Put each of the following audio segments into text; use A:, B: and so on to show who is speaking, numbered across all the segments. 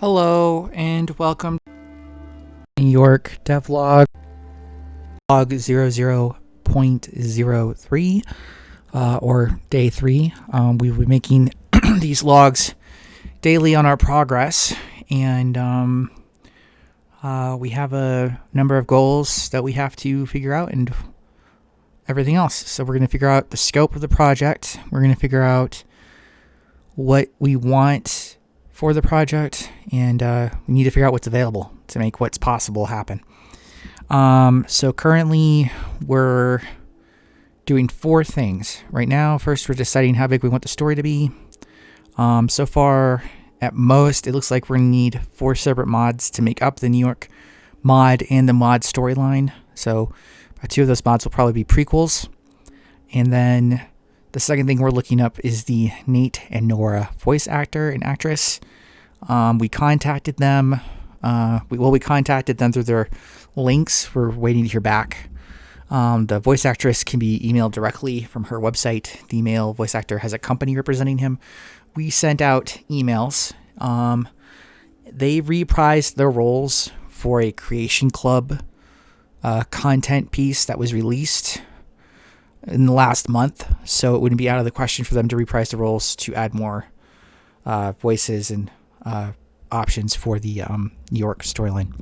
A: Hello and welcome to New York devlog log 00.03 or day 3. We will be making these logs daily on our progress, and we have a number of goals that we have to figure out and everything else. So we're going to figure out the scope of the project. We're going to figure out what we want for the project, and we need to figure out what's available to make what's possible happen. So currently we're doing 4 things right now. First, we're deciding how big we want the story to be. So far, at most, it looks like we're going to need 4 separate mods to make up the New York mod and the mod storyline. So 2 of those mods will probably be prequels. And then the second thing we're looking up is the Nate and Nora voice actor and actress. We contacted them. We contacted them through their links. We're waiting to hear back. The voice actress can be emailed directly from her website. The male voice actor has a company representing him. We sent out emails. They reprised their roles for a Creation Club content piece that was released in the last month, so it wouldn't be out of the question for them to reprise the roles to add more voices and options for the New York storyline.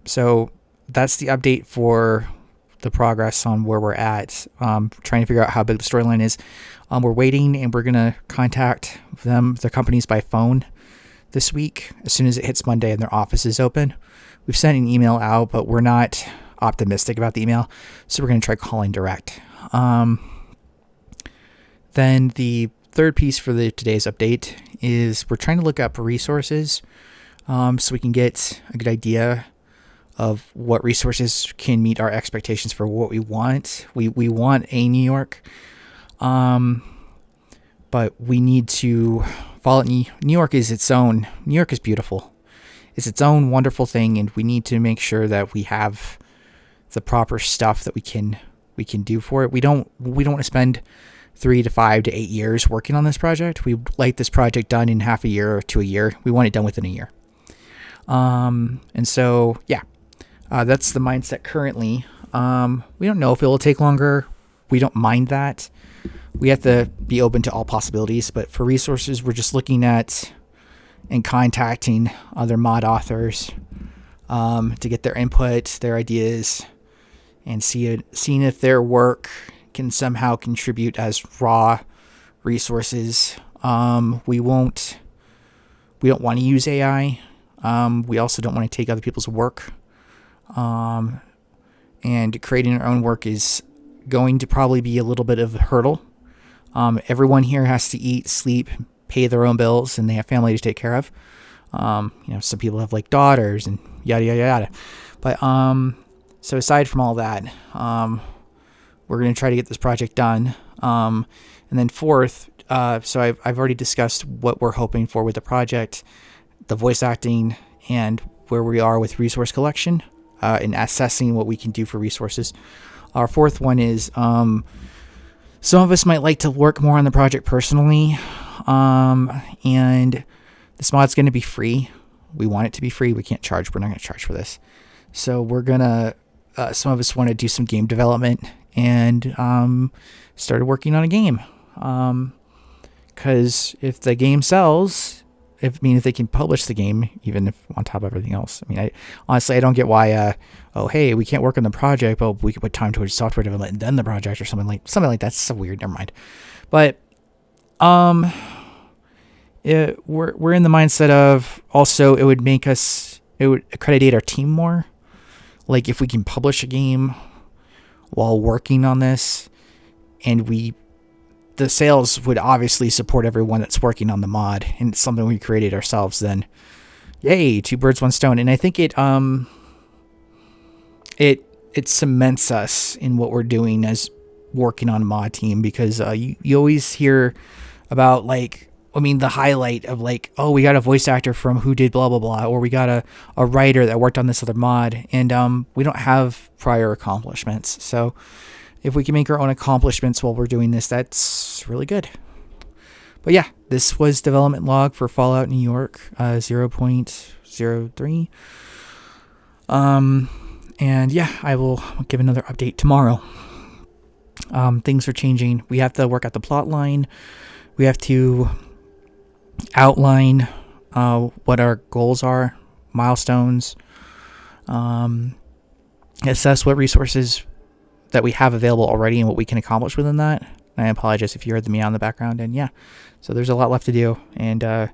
A: So that's the update for the progress on where we're at, trying to figure out how big the storyline is. We're waiting, and we're going to contact the companies by phone this week as soon as it hits Monday and their office is open. We've sent an email out, but we're not optimistic about the email, so we're going to try calling direct. Then the third piece for today's update is we're trying to look up resources, so we can get a good idea of what resources can meet our expectations for what we want. We want a New York, but we need to follow it. New York is its own. New York is beautiful. It's its own wonderful thing, and we need to make sure that we have the proper stuff that we can do for it. We don't want to spend 3 to 5 to 8 years working on this project. We like this project done in half a year to a year. We want it done within a year. And so, yeah, that's the mindset currently. We don't know if it will take longer. We don't mind that. We have to be open to all possibilities, but for resources, we're just looking at and contacting other mod authors to get their input, their ideas, and seeing if their work can somehow contribute as raw resources. We don't want to use AI. We also don't want to take other people's work. And creating our own work is going to probably be a little bit of a hurdle. Everyone here has to eat, sleep, pay their own bills, and they have family to take care of. Some people have like daughters and yada, yada, yada. But, so aside from all that, we're going to try to get this project done. And then fourth, so I've already discussed what we're hoping for with the project, the voice acting, and where we are with resource collection, and assessing what we can do for resources. Our fourth one is, some of us might like to work more on the project personally, and this mod's going to be free. We want it to be free. We can't charge. We're not going to charge for this. So we're going to, some of us want to do some game development and started working on a game. Because if the game sells, if they can publish the game, even if on top of everything else. I honestly, I don't get why, hey, we can't work on the project, but we could put time towards software development and then the project or something like that. It's so weird. Never mind. But, we're in the mindset of also it would accreditate our team more. Like if we can publish a game while working on this, and the sales would obviously support everyone that's working on the mod, and it's something we created ourselves, then yay, 2 birds, 1 stone. And I think it cements us in what we're doing as working on a mod team, because you always hear about the highlight of we got a voice actor from who did blah, blah, blah, or we got a writer that worked on this other mod, and we don't have prior accomplishments. So if we can make our own accomplishments while we're doing this, that's really good. But yeah, this was development log for Fallout New York 0.03. And yeah, I will give another update tomorrow. Things are changing. We have to work out the plot line. We have to outline what our goals are, milestones, assess what resources that we have available already and what we can accomplish within that. And I apologize if you heard the meow in the background. And yeah, so there's a lot left to do. And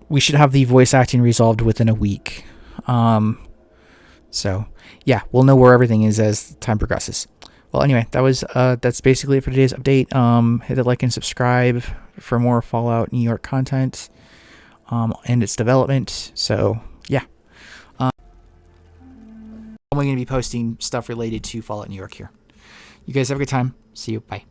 A: we should have the voice acting resolved within a week. So yeah, we'll know where everything is as time progresses. Well, anyway, that's basically it for today's update. Hit the like and subscribe for more Fallout New York content and its development. So yeah, I'm going to be posting stuff related to Fallout New York here. You guys have a good time. See you. Bye.